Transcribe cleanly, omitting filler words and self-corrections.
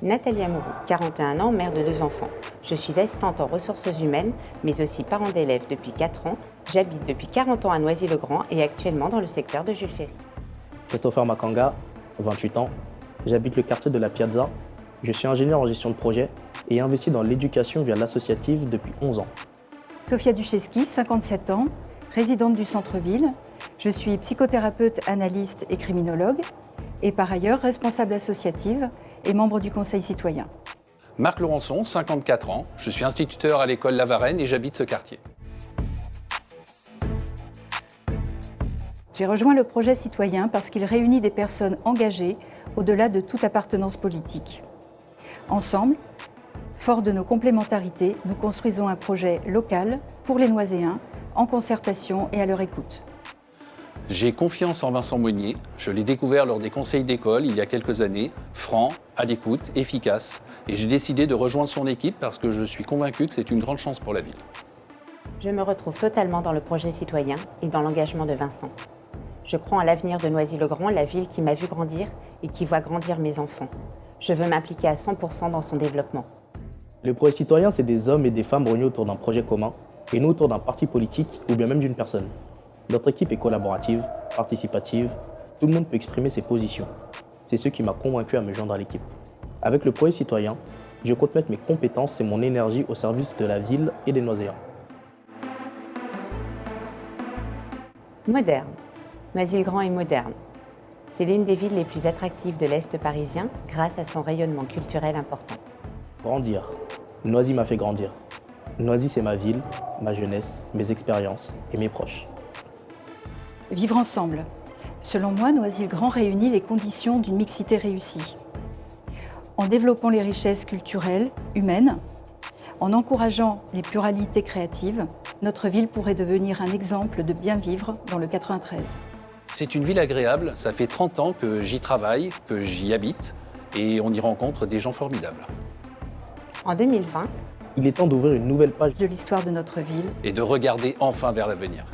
Nathalie Amourou, 41 ans, mère de 2 enfants. Je suis assistante en ressources humaines, mais aussi parent d'élèves depuis 4 ans. J'habite depuis 40 ans à Noisy-le-Grand et actuellement dans le secteur de Jules Ferry. Christopher Makanga, 28 ans. J'habite le quartier de la Piazza. Je suis ingénieur en gestion de projet et investi dans l'éducation via l'associative depuis 11 ans. Sophia Ducheski, 57 ans, résidente du centre-ville. Je suis psychothérapeute, analyste et criminologue et par ailleurs responsable associative et membre du Conseil citoyen. Marc Laurençon, 54 ans. Je suis instituteur à l'école La Varenne et j'habite ce quartier. J'ai rejoint le projet citoyen parce qu'il réunit des personnes engagées au-delà de toute appartenance politique. Ensemble, forts de nos complémentarités, nous construisons un projet local pour les Noiséens, en concertation et à leur écoute. J'ai confiance en Vincent Monnier. Je l'ai découvert lors des conseils d'école il y a quelques années, franc, à l'écoute, efficace. Et j'ai décidé de rejoindre son équipe parce que je suis convaincu que c'est une grande chance pour la ville. Je me retrouve totalement dans le projet citoyen et dans l'engagement de Vincent. Je crois en l'avenir de Noisy-le-Grand, la ville qui m'a vu grandir et qui voit grandir mes enfants. Je veux m'impliquer à 100% dans son développement. Le projet citoyen, c'est des hommes et des femmes réunis autour d'un projet commun et non autour d'un parti politique ou bien même d'une personne. Notre équipe est collaborative, participative, tout le monde peut exprimer ses positions. C'est ce qui m'a convaincu à me joindre à l'équipe. Avec le projet citoyen, je compte mettre mes compétences et mon énergie au service de la ville et des Noiséens. Moderne. Noisy-le-Grand est moderne. C'est l'une des villes les plus attractives de l'Est parisien grâce à son rayonnement culturel important. Grandir. Noisy m'a fait grandir. Noisy, c'est ma ville, ma jeunesse, mes expériences et mes proches. Vivre ensemble. Selon moi, Noisy-le-Grand réunit les conditions d'une mixité réussie. En développant les richesses culturelles, humaines, en encourageant les pluralités créatives, notre ville pourrait devenir un exemple de bien vivre dans le 93. C'est une ville agréable. Ça fait 30 ans que j'y travaille, que j'y habite et on y rencontre des gens formidables. En 2020, Il est temps d'ouvrir une nouvelle page De l'histoire de notre ville. Et de regarder enfin vers l'avenir.